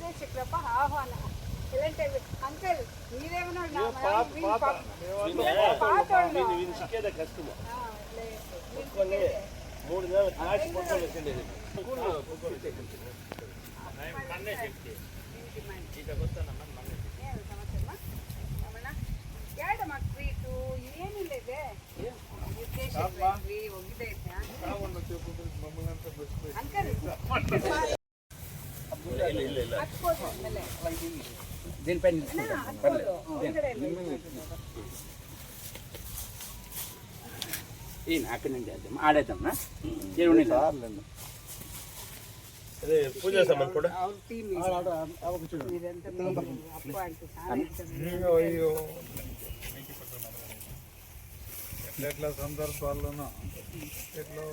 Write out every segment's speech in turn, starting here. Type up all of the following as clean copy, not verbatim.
నిర్దేశకులప్ప ఆహ్వానం అంకల్ మీరేమన్నా మాకు ట్రీటు ఏమీ దీనిపైన అక్కడి నుంచి వేద్దాం ఆడేద్దాం పూజ సామాన్ కూడా ఎట్లా సందర్భాల్లోనూ ఎట్లా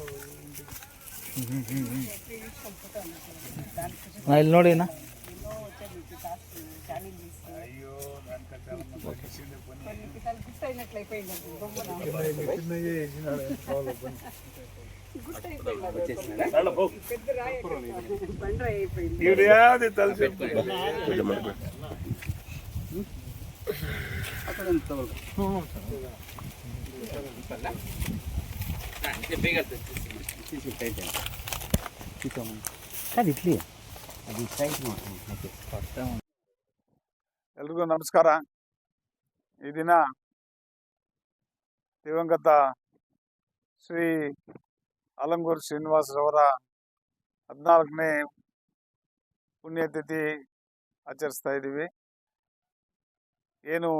ಇಲ್ಲಿ ನೋಡಿ ನಾ అయ్యో తలసి ಎಲ್ರಿಗೂ ನಮಸ್ಕಾರ. ಈ ದಿನ ದಿವಂಗತ ಶ್ರೀ ಅಲಂಗೂರು ಶ್ರೀನಿವಾಸರವರ 14ನೇ ಪುಣ್ಯತಿಥಿ ಆಚರಿಸ್ತಾ ಇದ್ದೀವಿ. ಏನು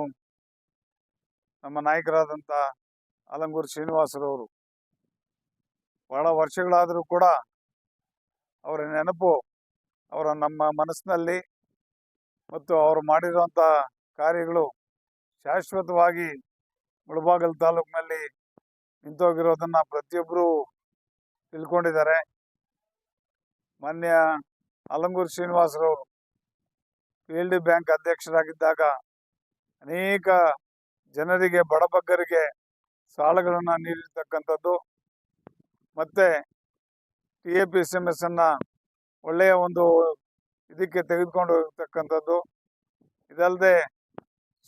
ನಮ್ಮ ನಾಯಕರಾದಂಥ ಅಲಂಗೂರು ಶ್ರೀನಿವಾಸರವರು ಬಹಳ ವರ್ಷಗಳಾದರೂ ಕೂಡ ಅವರ ನೆನಪು ಅವರ ನಮ್ಮ ಮನಸ್ಸಿನಲ್ಲಿ ಮತ್ತು ಅವರು ಮಾಡಿರುವಂಥ ಕಾರ್ಯಗಳು ಶಾಶ್ವತವಾಗಿ ಮುಳಬಾಗಿಲು ತಾಲೂಕಿನಲ್ಲಿ ನಿಂತೋಗಿರೋದನ್ನು ಪ್ರತಿಯೊಬ್ಬರು ತಿಳ್ಕೊಂಡಿದ್ದಾರೆ. ಮಾನ್ಯ ಅಲಂಗೂರು ಶ್ರೀನಿವಾಸರವರು PLD ಬ್ಯಾಂಕ್ ಅಧ್ಯಕ್ಷರಾಗಿದ್ದಾಗ ಅನೇಕ ಜನರಿಗೆ ಬಡಬಗ್ಗರಿಗೆ ಸಾಲಗಳನ್ನು ನೀಡಿರ್ತಕ್ಕಂಥದ್ದು ಮತ್ತು TAPSMSನ್ನು ಒಳ್ಳೆಯ ಒಂದು ಇದಕ್ಕೆ ತೆಗೆದುಕೊಂಡು ಹೋಗ್ತಕ್ಕಂಥದ್ದು. ಇದಲ್ಲದೆ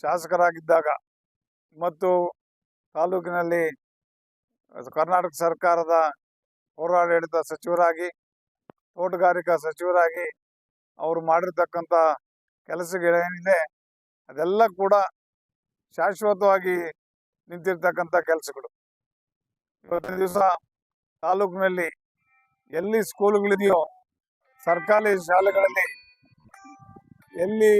ಶಾಸಕರಾಗಿದ್ದಾಗ ಮತ್ತು ತಾಲೂಕಿನಲ್ಲಿ ಕರ್ನಾಟಕ ಸರ್ಕಾರದ ಪೌರಾಡಳಿತ ಸಚಿವರಾಗಿ ತೋಟಗಾರಿಕಾ ಸಚಿವರಾಗಿ ಅವರು ಮಾಡಿರ್ತಕ್ಕಂಥ ಕೆಲಸಗಳೇನಿದೆ ಅದೆಲ್ಲ ಕೂಡ ಶಾಶ್ವತವಾಗಿ ನಿಂತಿರ್ತಕ್ಕಂಥ ಕೆಲಸಗಳು. ಇವತ್ತಿನ ದಿವಸ ತಾಲೂಕಿನಲ್ಲಿ ಎಲ್ಲಿ ಸ್ಕೂಲುಗಳಿದೆಯೋ ಸರ್ಕಾರಿ ಶಾಲೆಗಳಲ್ಲಿ ಎಲ್ಲಿ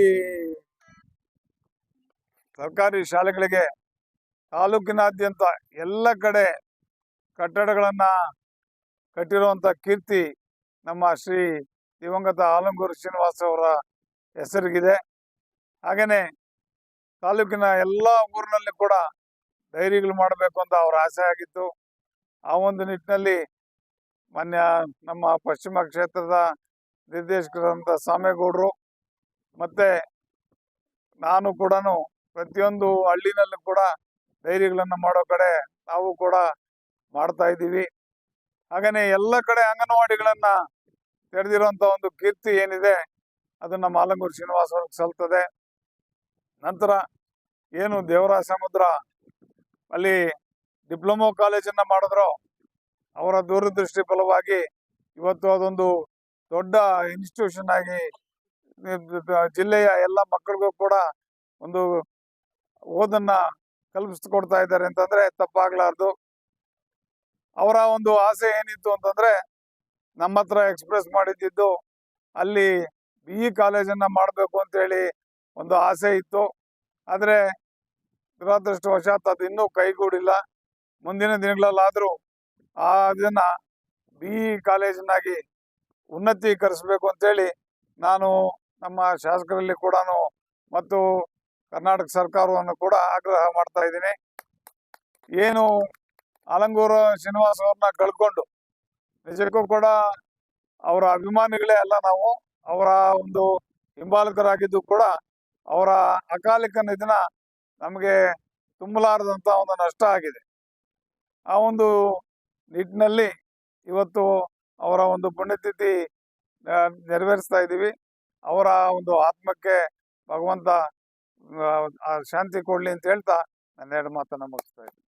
ಸರ್ಕಾರಿ ಶಾಲೆಗಳಿಗೆ ತಾಲೂಕಿನಾದ್ಯಂತ ಎಲ್ಲ ಕಡೆ ಕಟ್ಟಡಗಳನ್ನು ಕಟ್ಟಿರುವಂಥ ಕೀರ್ತಿ ನಮ್ಮ ಶ್ರೀ ದಿವಂಗತ ಅಲಂಗೂರು ಶ್ರೀನಿವಾಸ ಅವರ ಹೆಸರಿಗಿದೆ. ಹಾಗೆಯೇ ತಾಲೂಕಿನ ಎಲ್ಲ ಊರಿನಲ್ಲಿ ಕೂಡ ಡೈರಿಗಳು ಮಾಡಬೇಕು ಅಂತ ಅವರ ಆಸೆ ಆಗಿತ್ತು. ಆ ಒಂದು ನಿಟ್ಟಿನಲ್ಲಿ ಮಾನ್ಯ ನಮ್ಮ ಪಶ್ಚಿಮ ಕ್ಷೇತ್ರದ ನಿರ್ದೇಶಕರಾದಂಥ ಸಾಮೇಗೌಡರು ಮತ್ತು ನಾನು ಕೂಡ ಪ್ರತಿಯೊಂದು ಹಳ್ಳಿನಲ್ಲೂ ಕೂಡ ಡೈರಿಗಳನ್ನು ಮಾಡೋ ಕಡೆ ನಾವು ಕೂಡ ಮಾಡ್ತಾ ಇದ್ದೀವಿ. ಹಾಗೆಯೇ ಎಲ್ಲ ಕಡೆ ಅಂಗನವಾಡಿಗಳನ್ನು ತೆರೆದಿರುವಂಥ ಒಂದು ಕೀರ್ತಿ ಏನಿದೆ ಅದು ನಮ್ಮ ಅಲಂಗೂರು ಶ್ರೀನಿವಾಸ ಅವ್ರಿಗೆ ಸಲ್ತದೆ. ನಂತರ ಏನು ದೇವರಾಜ ಸಮುದ್ರ ಅಲ್ಲಿ ಡಿಪ್ಲೊಮೊ ಕಾಲೇಜನ್ನು ಮಾಡಿದ್ರು, ಅವರ ದೂರದೃಷ್ಟಿ ಫಲವಾಗಿ ಇವತ್ತು ಅದೊಂದು ದೊಡ್ಡ ಇನ್ಸ್ಟಿಟ್ಯೂಷನ್ ಆಗಿ ಜಿಲ್ಲೆಯ ಎಲ್ಲ ಮಕ್ಕಳಿಗೂ ಕೂಡ ಒಂದು ಓದನ್ನು ಕಲ್ಪಿಸ್ಕೊಡ್ತಾ ಇದ್ದಾರೆ ಅಂತಂದರೆ ತಪ್ಪಾಗಲಾರ್ದು. ಅವರ ಒಂದು ಆಸೆ ಏನಿತ್ತು ಅಂತಂದರೆ ನಮ್ಮ ಹತ್ರ ಎಕ್ಸ್ಪ್ರೆಸ್ ಮಾಡಿದ್ದು ಅಲ್ಲಿ BE ಕಾಲೇಜನ್ನು ಮಾಡಬೇಕು ಅಂತೇಳಿ ಒಂದು ಆಸೆ ಇತ್ತು. ಆದರೆ ದುರದೃಷ್ಟವಶಾತ್ ಅದು ಇನ್ನೂ ಕೈಗೂಡಿಲ್ಲ. ಮುಂದಿನ ದಿನಗಳಲ್ಲಾದರೂ ಅದನ್ನು BE ಕಾಲೇಜನ್ನಾಗಿ ಉನ್ನತೀಕರಿಸಬೇಕು ಅಂತೇಳಿ ನಾನು ನಮ್ಮ ಶಾಸಕರಲ್ಲಿ ಕೂಡ ಮತ್ತು ಕರ್ನಾಟಕ ಸರ್ಕಾರವನ್ನು ಕೂಡ ಆಗ್ರಹ ಮಾಡ್ತಾ ಇದ್ದೀನಿ. ಏನು ಅಲಂಗೂರು ಶ್ರೀನಿವಾಸ ಅವ್ರನ್ನ ಕಳ್ಕೊಂಡು ನಿಜಕ್ಕೂ ಕೂಡ ಅವರ ಅಭಿಮಾನಿಗಳೇ ಅಲ್ಲ ನಾವು, ಅವರ ಒಂದು ಹಿಂಬಾಲಕರಾಗಿದ್ದು ಕೂಡ ಅವರ ಅಕಾಲಿಕ ನಿಧನ ನಮಗೆ ತುಂಬಲಾರದಂಥ ಒಂದು ನಷ್ಟ ಆಗಿದೆ. ಆ ಒಂದು ನಿಟ್ಟಿನಲ್ಲಿ ಇವತ್ತು ಅವರ ಒಂದು ಪುಣ್ಯತಿಥಿ ನೆರವೇರಿಸ್ತಾ ಇದ್ದೀವಿ. ಅವರ ಒಂದು ಆತ್ಮಕ್ಕೆ ಭಗವಂತ ಶಾಂತಿ ಕೊಡ್ಲಿ ಅಂತ ಹೇಳ್ತಾ ನನ್ನ ಎರಡು ಮಾತನ್ನ ಮುಗಿಸ್ತಾ ಇದ್ದೀನಿ.